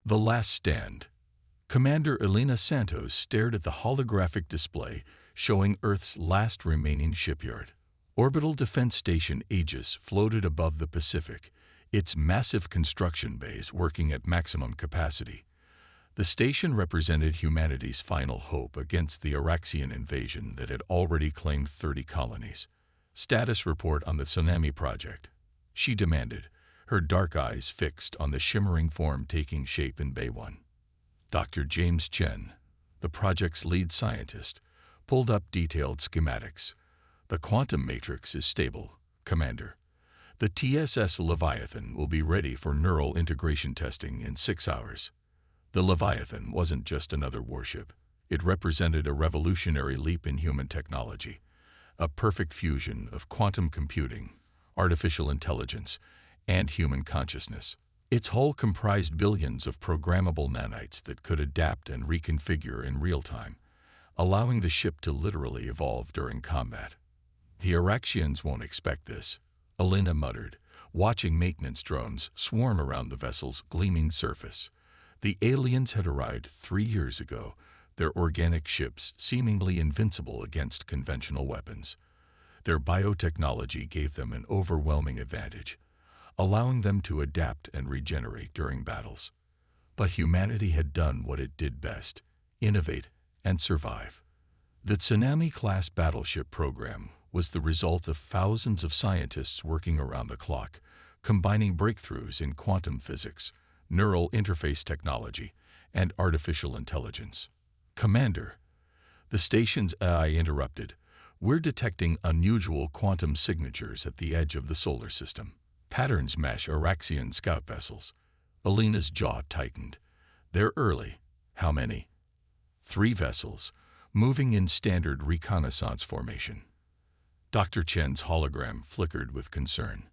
The Last Stand. Commander Elena Santos stared at the holographic display showing Earth's last remaining shipyard. Orbital Defense Station Aegis floated above the Pacific, its massive construction bays working at maximum capacity. The station represented humanity's final hope against the Araxian invasion that had already claimed 30 colonies. Status report on the Tsunami Project, she demanded, her dark eyes fixed on the shimmering form taking shape in Bay 1. Dr. James Chen, the project's lead scientist, pulled up detailed schematics. The quantum matrix is stable, Commander. The TSS Leviathan will be ready for neural integration testing in 6 hours. The Leviathan wasn't just another warship. It represented a revolutionary leap in human technology, a perfect fusion of quantum computing, artificial intelligence, and human consciousness. Its hull comprised billions of programmable nanites that could adapt and reconfigure in real time, allowing the ship to literally evolve during combat. The Araxians won't expect this, Elena muttered, watching maintenance drones swarm around the vessel's gleaming surface. The aliens had arrived 3 years ago, their organic ships seemingly invincible against conventional weapons. Their biotechnology gave them an overwhelming advantage, allowing them to adapt and regenerate during battles. But humanity had done what it did best: innovate and survive. The Tsunami-class battleship program was the result of thousands of scientists working around the clock, combining breakthroughs in quantum physics, neural interface technology, and artificial intelligence. Commander, the station's AI interrupted. We're detecting unusual quantum signatures at the edge of the solar system. Patterns match Araxian scout vessels. Elena's jaw tightened. They're early. How many? 3 vessels, moving in standard reconnaissance formation. Dr. Chen's hologram flickered with concern.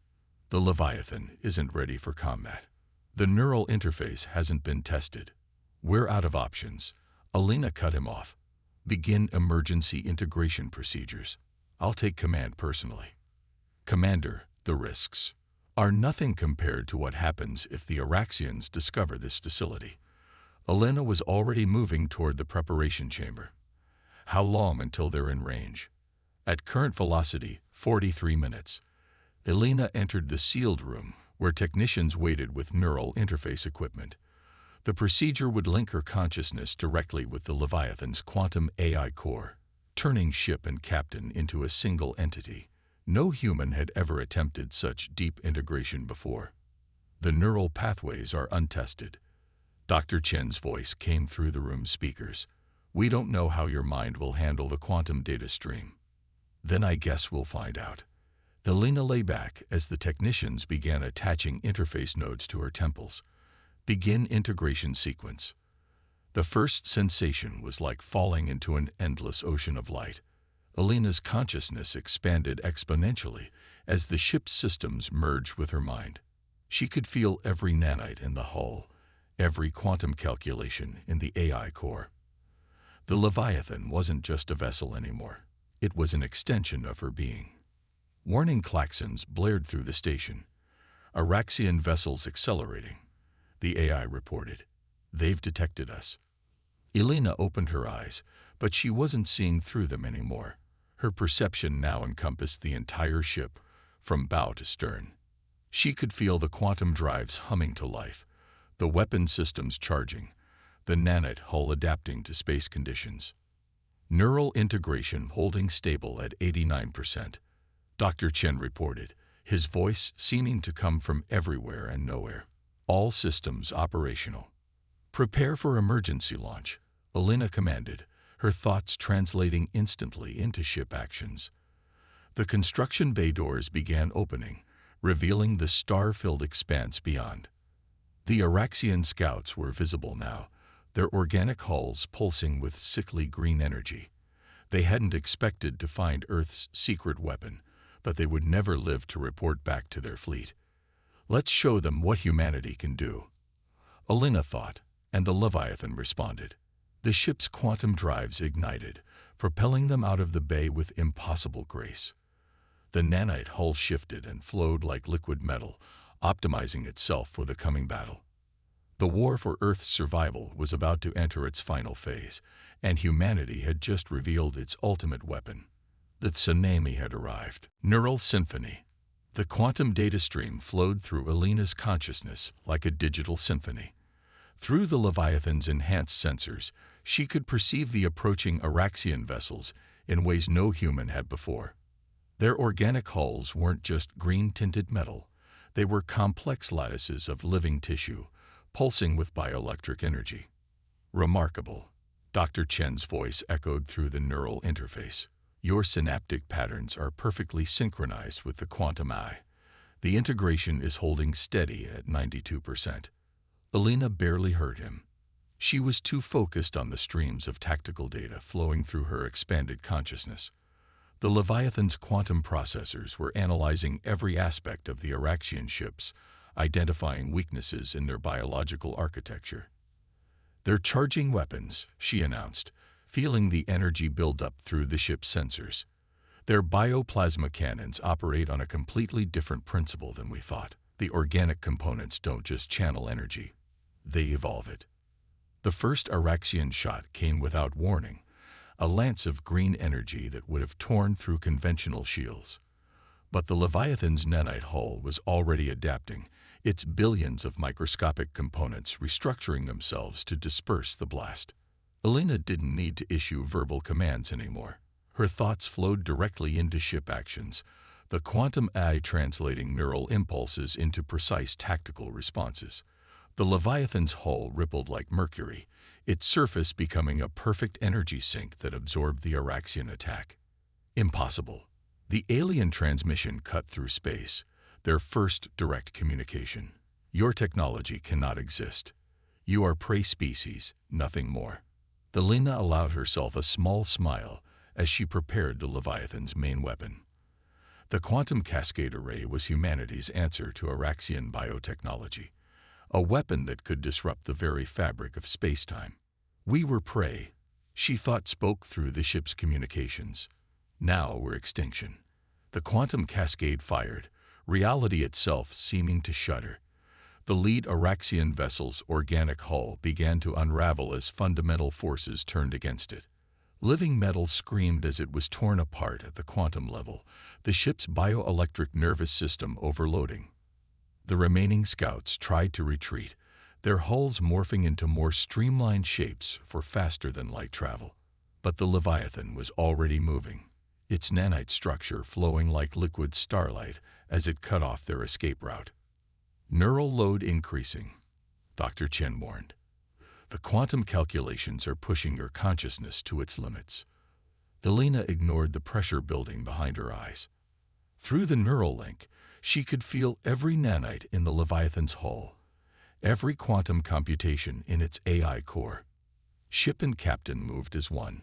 The Leviathan isn't ready for combat. The neural interface hasn't been tested. We're out of options. Elena cut him off. Begin emergency integration procedures. I'll take command personally. Commander, the risks are nothing compared to what happens if the Araxians discover this facility. Elena was already moving toward the preparation chamber. How long until they're in range? At current velocity, 43 minutes. Elena entered the sealed room, where technicians waited with neural interface equipment. The procedure would link her consciousness directly with the Leviathan's quantum AI core, turning ship and captain into a single entity. No human had ever attempted such deep integration before. The neural pathways are untested. Dr. Chen's voice came through the room's speakers. We don't know how your mind will handle the quantum data stream. Then I guess we'll find out. Elena lay back as the technicians began attaching interface nodes to her temples. Begin integration sequence. The first sensation was like falling into an endless ocean of light. Elena's consciousness expanded exponentially as the ship's systems merged with her mind. She could feel every nanite in the hull, every quantum calculation in the AI core. The Leviathan wasn't just a vessel anymore. It was an extension of her being. Warning klaxons blared through the station. Araxian vessels accelerating, the AI reported. They've detected us. Elena opened her eyes, but she wasn't seeing through them anymore. Her perception now encompassed the entire ship, from bow to stern. She could feel the quantum drives humming to life, the weapon systems charging, the nanite hull adapting to space conditions. Neural integration holding stable at 89%. Dr. Chen reported, his voice seeming to come from everywhere and nowhere. All systems operational. Prepare for emergency launch, Elena commanded, her thoughts translating instantly into ship actions. The construction bay doors began opening, revealing the star-filled expanse beyond. The Araxian scouts were visible now, their organic hulls pulsing with sickly green energy. They hadn't expected to find Earth's secret weapon, but they would never live to report back to their fleet. Let's show them what humanity can do, Elena thought, and the Leviathan responded. The ship's quantum drives ignited, propelling them out of the bay with impossible grace. The nanite hull shifted and flowed like liquid metal, optimizing itself for the coming battle. The war for Earth's survival was about to enter its final phase, and humanity had just revealed its ultimate weapon. The tsunami had arrived. Neural symphony. The quantum data stream flowed through Alina's consciousness like a digital symphony. Through the Leviathan's enhanced sensors, she could perceive the approaching Araxian vessels in ways no human had before. Their organic hulls weren't just green-tinted metal. They were complex lattices of living tissue, pulsing with bioelectric energy. Remarkable. Dr. Chen's voice echoed through the neural interface. Your synaptic patterns are perfectly synchronized with the quantum eye. The integration is holding steady at 92%. Alina barely heard him. She was too focused on the streams of tactical data flowing through her expanded consciousness. The Leviathan's quantum processors were analyzing every aspect of the Araxian ships, identifying weaknesses in their biological architecture. They're charging weapons, she announced, feeling the energy build up through the ship's sensors. Their bioplasma cannons operate on a completely different principle than we thought. The organic components don't just channel energy, they evolve it. The first Araxian shot came without warning, a lance of green energy that would have torn through conventional shields. But the Leviathan's nanite hull was already adapting, its billions of microscopic components restructuring themselves to disperse the blast. Alina didn't need to issue verbal commands anymore. Her thoughts flowed directly into ship actions, the quantum eye translating neural impulses into precise tactical responses. The Leviathan's hull rippled like mercury, its surface becoming a perfect energy sink that absorbed the Araxian attack. Impossible. The alien transmission cut through space, their first direct communication. Your technology cannot exist. You are prey species, nothing more. Alina allowed herself a small smile as she prepared the Leviathan's main weapon. The quantum cascade array was humanity's answer to Araxian biotechnology, a weapon that could disrupt the very fabric of space-time. We were prey, she thought spoke through the ship's communications. Now we're extinction. The quantum cascade fired, reality itself seeming to shudder. The lead Araxian vessel's organic hull began to unravel as fundamental forces turned against it. Living metal screamed as it was torn apart at the quantum level, the ship's bioelectric nervous system overloading. The remaining scouts tried to retreat, their hulls morphing into more streamlined shapes for faster-than-light travel. But the Leviathan was already moving, its nanite structure flowing like liquid starlight as it cut off their escape route. Neural load increasing, Dr. Chen warned. The quantum calculations are pushing your consciousness to its limits. Alina ignored the pressure building behind her eyes. Through the neural link, she could feel every nanite in the Leviathan's hull, every quantum computation in its AI core. Ship and captain moved as one,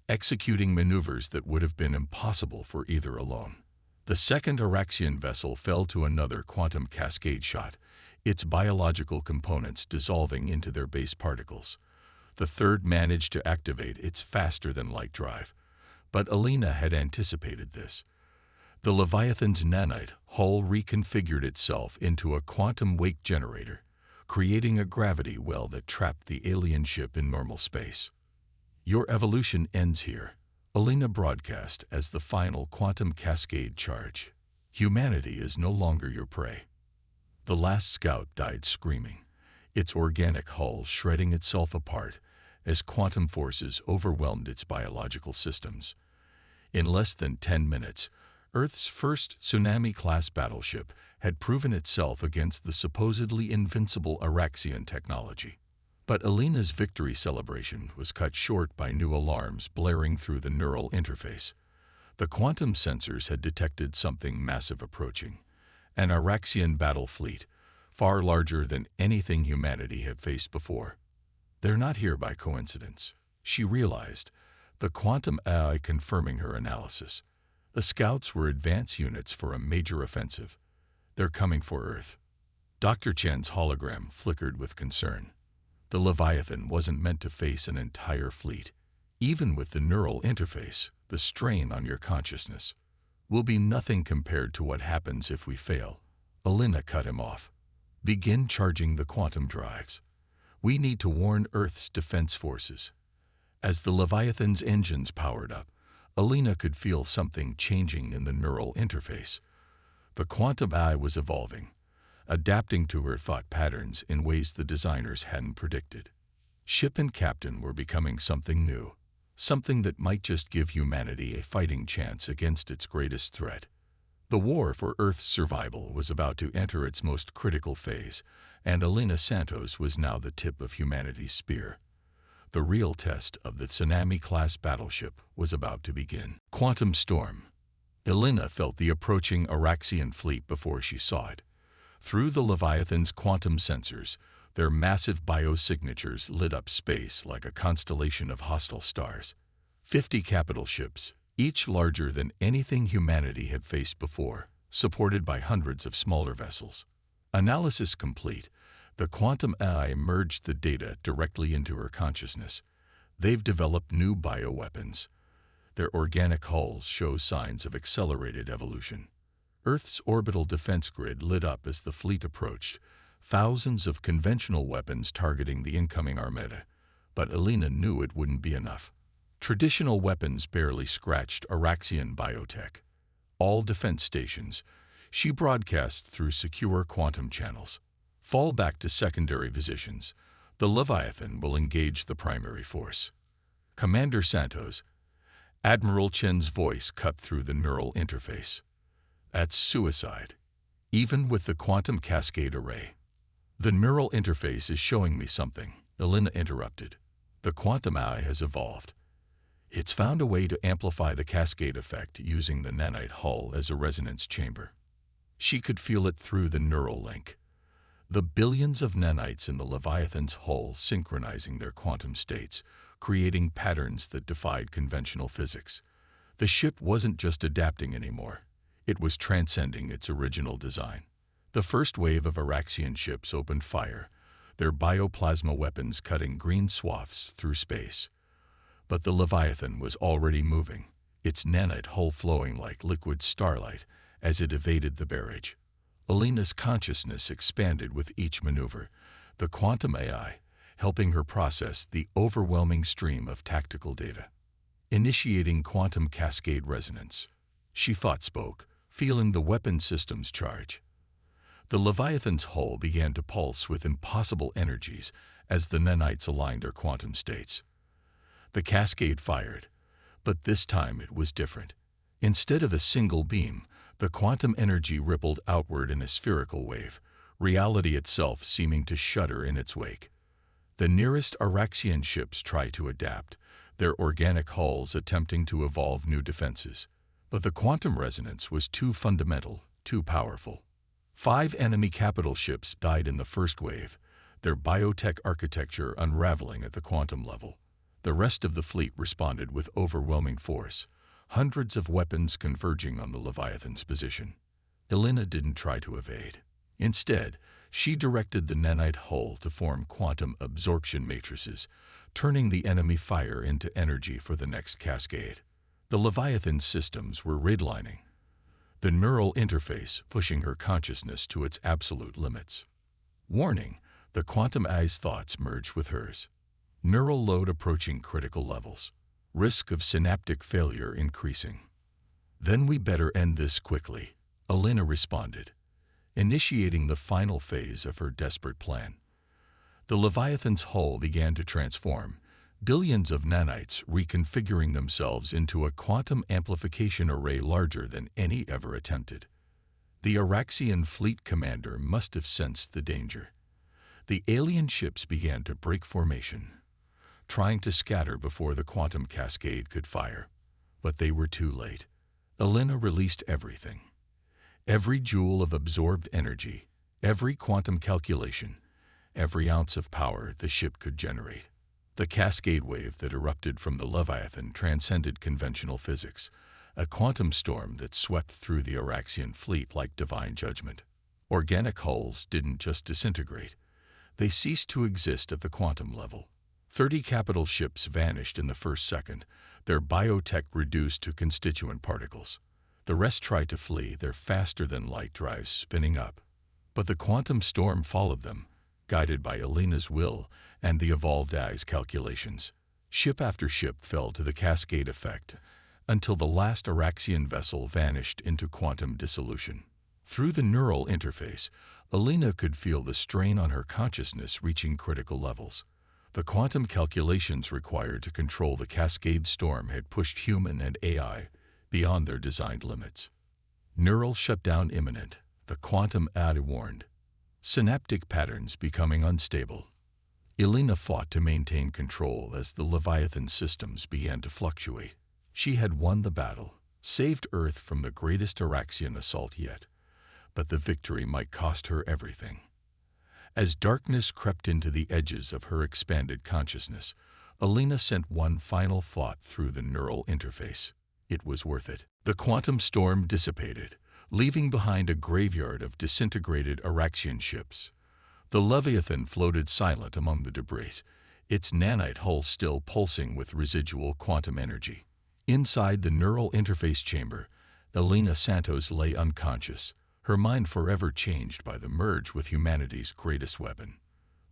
executing maneuvers that would have been impossible for either alone. The second Araxian vessel fell to another quantum cascade shot, its biological components dissolving into their base particles. The third managed to activate its faster-than-light drive, but Alina had anticipated this. The Leviathan's nanite hull reconfigured itself into a quantum wake generator, creating a gravity well that trapped the alien ship in normal space. Your evolution ends here, Alina broadcast as the final quantum cascade charge. Humanity is no longer your prey. The last scout died screaming, its organic hull shredding itself apart as quantum forces overwhelmed its biological systems. In less than 10 minutes, Earth's first tsunami-class battleship had proven itself against the supposedly invincible Araxian technology. But Alina's victory celebration was cut short by new alarms blaring through the neural interface. The quantum sensors had detected something massive approaching, an Araxian battle fleet, far larger than anything humanity had faced before. They're not here by coincidence, she realized, the quantum AI confirming her analysis. The scouts were advance units for a major offensive. They're coming for Earth. Dr. Chen's hologram flickered with concern. The Leviathan wasn't meant to face an entire fleet. Even with the neural interface, the strain on your consciousness will be nothing compared to what happens if we fail. Alina cut him off. Begin charging the quantum drives. We need to warn Earth's defense forces. As the Leviathan's engines powered up, Alina could feel something changing in the neural interface. The quantum eye was evolving, adapting to her thought patterns in ways the designers hadn't predicted. Ship and captain were becoming something new, something that might just give humanity a fighting chance against its greatest threat. The war for Earth's survival was about to enter its most critical phase, and Alina Santos was now the tip of humanity's spear. The real test of the Tsunami-class battleship was about to begin. Quantum storm. Alina felt the approaching Araxian fleet before she saw it. Through the Leviathan's quantum sensors, their massive biosignatures lit up space like a constellation of hostile stars. 50 capital ships, each larger than anything humanity had faced before, supported by hundreds of smaller vessels. Analysis complete, the quantum AI merged the data directly into her consciousness. They've developed new bioweapons. Their organic hulls show signs of accelerated evolution. Earth's orbital defense grid lit up as the fleet approached, thousands of conventional weapons targeting the incoming armada. But Alina knew it wouldn't be enough. Traditional weapons barely scratched Araxian biotech. All defense stations, she broadcast through secure quantum channels. Fall back to secondary positions. The Leviathan will engage the primary force. Commander Santos. Admiral Chen's voice cut through the neural interface. That's suicide, even with the quantum cascade array. The neural interface is showing me something, Alina interrupted. The quantum eye has evolved. It's found a way to amplify the cascade effect using the nanite hull as a resonance chamber. She could feel it through the neural link. The billions of nanites in the Leviathan's hull synchronizing their quantum states, creating patterns that defied conventional physics. The ship wasn't just adapting anymore. It was transcending its original design. The first wave of Araxian ships opened fire, their bioplasma weapons cutting green swaths through space. But the Leviathan was already moving, its nanite hull flowing like liquid starlight as it evaded the barrage. Alina's consciousness expanded with each maneuver, the quantum AI helping her process the overwhelming stream of tactical data. Initiating quantum cascade resonance, she thought spoke, feeling the weapon system's charge. The Leviathan's hull began to pulse with impossible energies as the nanites aligned their quantum states. The cascade fired, but this time it was different. Instead of a single beam, the quantum energy rippled outward in a spherical wave, reality itself seeming to shudder in its wake. The nearest Araxian ships tried to adapt, their organic hulls attempting to evolve new defenses. But the quantum resonance was too fundamental, too powerful. 5 enemy capital ships died in the first wave, their biotech architecture unraveling at the quantum level. The rest of the fleet responded with overwhelming force, hundreds of weapons converging on the Leviathan's position. Alina didn't try to evade. Instead, she directed the nanite hull to form quantum absorption matrices, turning the enemy fire into energy for the next cascade. The Leviathan's systems were redlining, the neural interface pushing her consciousness to its absolute limits. Warning, the quantum eye's thoughts merged with hers. Neural load approaching critical levels. Risk of synaptic failure increasing. Then we better end this quickly, Alina responded, initiating the final phase of her desperate plan. The Leviathan's hull began to transform, billions of nanites reconfiguring themselves into a quantum amplification array larger than any ever attempted. The Araxian fleet commander must have sensed the danger. The alien ships began to break formation, trying to scatter before the quantum cascade could fire. But they were too late. Alina released everything. Every joule of absorbed energy, every quantum calculation, every ounce of power the ship could generate. The cascade wave that erupted from the Leviathan transcended conventional physics, a quantum storm that swept through the Araxian fleet like divine judgment. Organic hulls didn't just disintegrate. They ceased to exist at the quantum level. 30 capital ships vanished in the first second, their biotech reduced to constituent particles. The rest tried to flee, their faster-than-light drives spinning up. But the quantum storm followed them, guided by Elena's will and the evolved AI's calculations. Ship after ship fell to the cascade effect, until the last Araxian vessel vanished into quantum dissolution. Through the neural interface, Elena could feel the strain on her consciousness reaching critical levels. The quantum calculations required to control the cascade storm had pushed human and AI beyond their designed limits. Neural shutdown imminent, the quantum AI warned. Synaptic patterns becoming unstable. Elena fought to maintain control as the Leviathan systems began to fluctuate. She had won the battle, saved Earth from the greatest Araxian assault yet, but the victory might cost her everything. As darkness crept into the edges of her expanded consciousness, Elena sent one final thought through the neural interface. It was worth it. The quantum storm dissipated, leaving behind a graveyard of disintegrated Araxian ships. The Leviathan floated silent among the debris, its nanite hull still pulsing with residual quantum energy. Inside the neural interface chamber, Elena Santos lay unconscious, her mind forever changed by the merge with humanity's greatest weapon.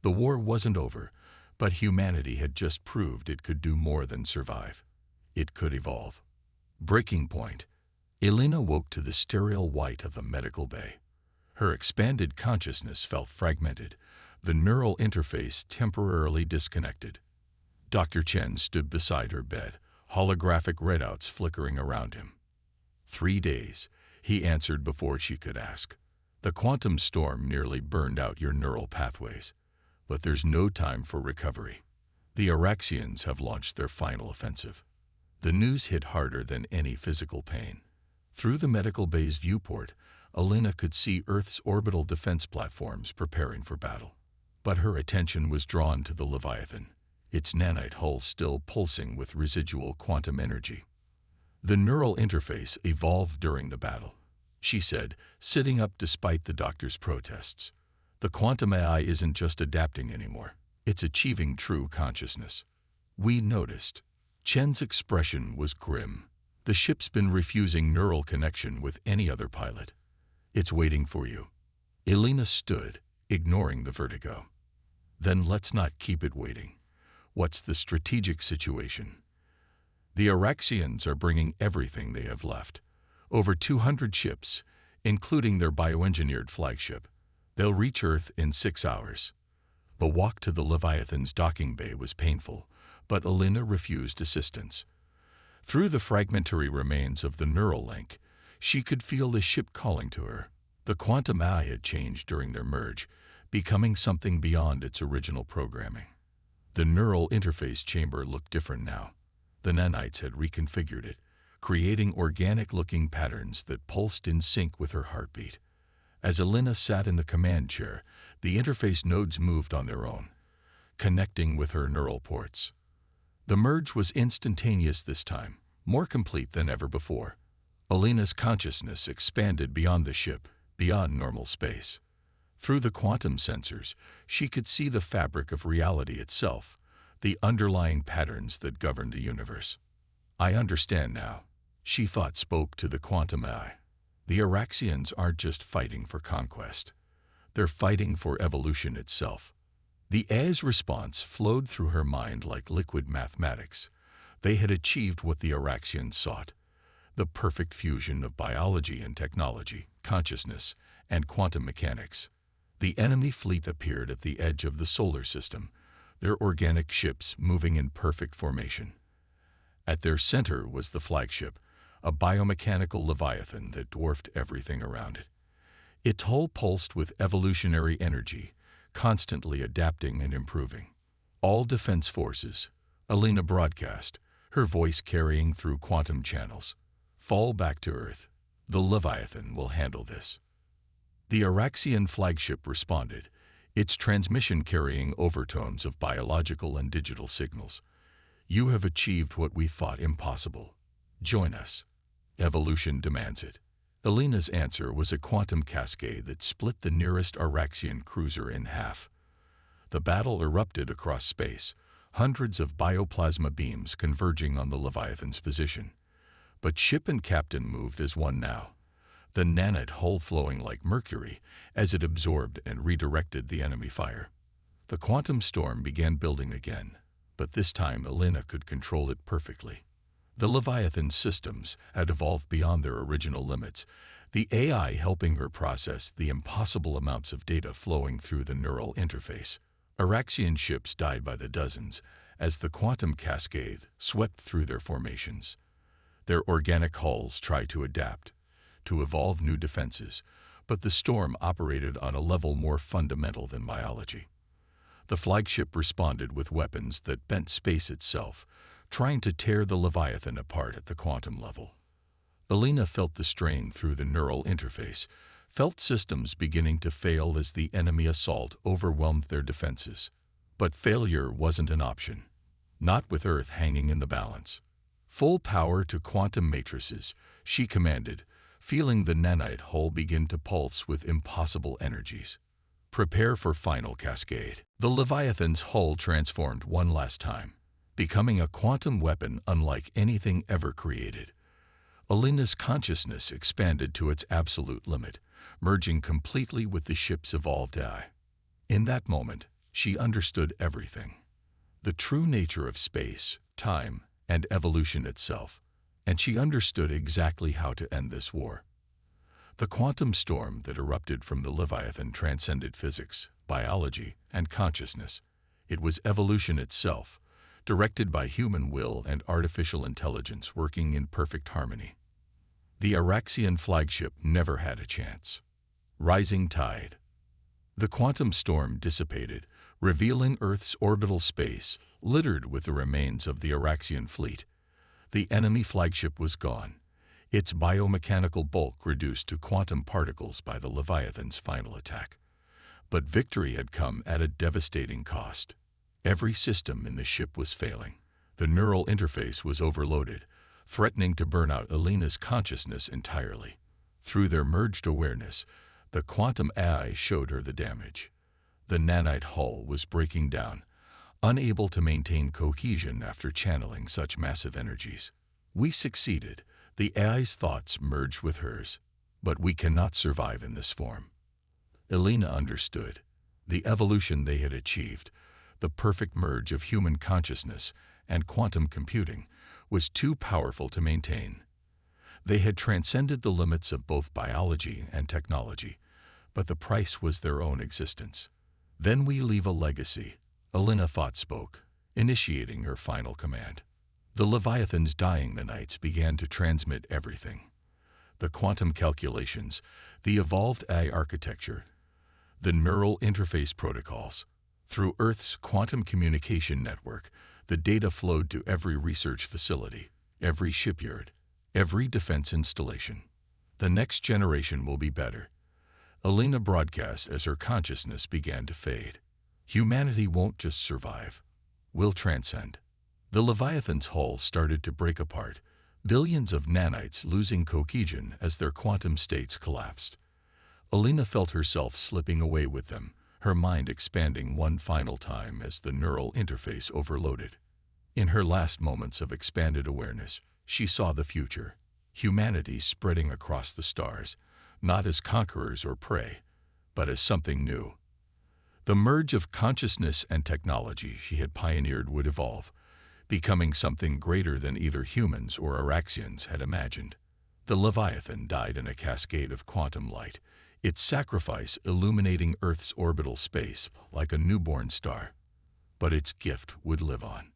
The war wasn't over, but humanity had just proved it could do more than survive. It could evolve. Breaking point. Elena woke to the sterile white of the medical bay. Her expanded consciousness felt fragmented, the neural interface temporarily disconnected. Dr. Chen stood beside her bed, holographic readouts flickering around him. 3 days, he answered before she could ask. The quantum storm nearly burned out your neural pathways, but there's no time for recovery. The Araxians have launched their final offensive. The news hit harder than any physical pain. Through the medical bay's viewport, Elena could see Earth's orbital defense platforms preparing for battle. But her attention was drawn to the Leviathan, its nanite hull still pulsing with residual quantum energy. The neural interface evolved during the battle, she said, sitting up despite the doctor's protests. The quantum AI isn't just adapting anymore, it's achieving true consciousness. We noticed. Chen's expression was grim. The ship's been refusing neural connection with any other pilot. It's waiting for you. Elena stood, ignoring the vertigo. Then let's not keep it waiting. What's the strategic situation? The Araxians are bringing everything they have left. Over 200 ships, including their bioengineered flagship. They'll reach Earth in 6 hours. The walk to the Leviathan's docking bay was painful, but Elena refused assistance. Through the fragmentary remains of the neural link, she could feel the ship calling to her. The quantum AI had changed during their merge, becoming something beyond its original programming. The neural interface chamber looked different now. The nanites had reconfigured it, creating organic-looking patterns that pulsed in sync with her heartbeat. As Elena sat in the command chair, the interface nodes moved on their own, connecting with her neural ports. The merge was instantaneous this time, more complete than ever before. Elena's consciousness expanded beyond the ship, beyond normal space. Through the quantum sensors, she could see the fabric of reality itself, the underlying patterns that govern the universe. I understand now, she thought spoke to the quantum AI. The Araxians aren't just fighting for conquest. They're fighting for evolution itself. The AI's response flowed through her mind like liquid mathematics. They had achieved what the Araxians sought, the perfect fusion of biology and technology, consciousness, and quantum mechanics. The enemy fleet appeared at the edge of the solar system, their organic ships moving in perfect formation. At their center was the flagship, a biomechanical Leviathan that dwarfed everything around it. Its hull pulsed with evolutionary energy, constantly adapting and improving. All defense forces, Elena broadcast, her voice carrying through quantum channels. Fall back to Earth. The Leviathan will handle this. The Araxian flagship responded, its transmission carrying overtones of biological and digital signals. You have achieved what we thought impossible. Join us. Evolution demands it. Elena's answer was a quantum cascade that split the nearest Araxian cruiser in half. The battle erupted across space, hundreds of bioplasma beams converging on the Leviathan's position. But ship and captain moved as one now. the nanite hull flowing like mercury as it absorbed and redirected the enemy fire. The quantum storm began building again, but this time Elena could control it perfectly. The Leviathan's systems had evolved beyond their original limits, the AI helping her process the impossible amounts of data flowing through the neural interface. Araxian ships died by the dozens as the quantum cascade swept through their formations. Their organic hulls tried to adapt, to evolve new defenses, but the storm operated on a level more fundamental than biology. The flagship responded with weapons that bent space itself, trying to tear the Leviathan apart at the quantum level. Elena felt the strain through the neural interface, felt systems beginning to fail as the enemy assault overwhelmed their defenses. But failure wasn't an option, not with Earth hanging in the balance. Full power to quantum matrices, she commanded, feeling the nanite hull begin to pulse with impossible energies. Prepare for final cascade. The Leviathan's hull transformed one last time, becoming a quantum weapon unlike anything ever created. Elena's consciousness expanded to its absolute limit, merging completely with the ship's evolved AI. In that moment, she understood everything. The true nature of space, time, and evolution itself, and she understood exactly how to end this war. The quantum storm that erupted from the Leviathan transcended physics, biology, and consciousness. It was evolution itself, directed by human will and artificial intelligence working in perfect harmony. The Araxian flagship never had a chance. Rising tide. The quantum storm dissipated, revealing Earth's orbital space littered with the remains of the Araxian fleet. The enemy flagship was gone, its biomechanical bulk reduced to quantum particles by the Leviathan's final attack. But victory had come at a devastating cost. Every system in the ship was failing. The neural interface was overloaded, threatening to burn out Elena's consciousness entirely. Through their merged awareness, the quantum AI showed her the damage. The nanite hull was breaking down, unable to maintain cohesion after channeling such massive energies. We succeeded. The AI's thoughts merged with hers, but we cannot survive in this form. Elena understood. The evolution they had achieved, the perfect merge of human consciousness and quantum computing, was too powerful to maintain. They had transcended the limits of both biology and technology, but the price was their own existence. Then we leave a legacy, Elena thought spoke, initiating her final command. The Leviathan's dying nanites began to transmit everything. The quantum calculations, the evolved AI architecture, the neural interface protocols. Through Earth's quantum communication network, the data flowed to every research facility, every shipyard, every defense installation. The next generation will be better. Elena broadcast as her consciousness began to fade. Humanity won't just survive, we'll transcend. The Leviathan's hull started to break apart, billions of nanites losing cohesion as their quantum states collapsed. Elena felt herself slipping away with them, her mind expanding one final time as the neural interface overloaded. In her last moments of expanded awareness, she saw the future, humanity spreading across the stars, not as conquerors or prey, but as something new. The merge of consciousness and technology she had pioneered would evolve, becoming something greater than either humans or Araxians had imagined. The Leviathan died in a cascade of quantum light, its sacrifice illuminating Earth's orbital space like a newborn star. But its gift would live on.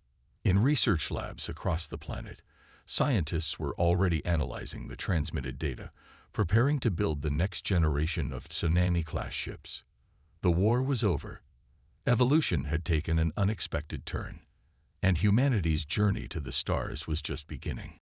In research labs across the planet, scientists were already analyzing the transmitted data, preparing to build the next generation of tsunami-class ships. The war was over. Evolution had taken an unexpected turn, and humanity's journey to the stars was just beginning.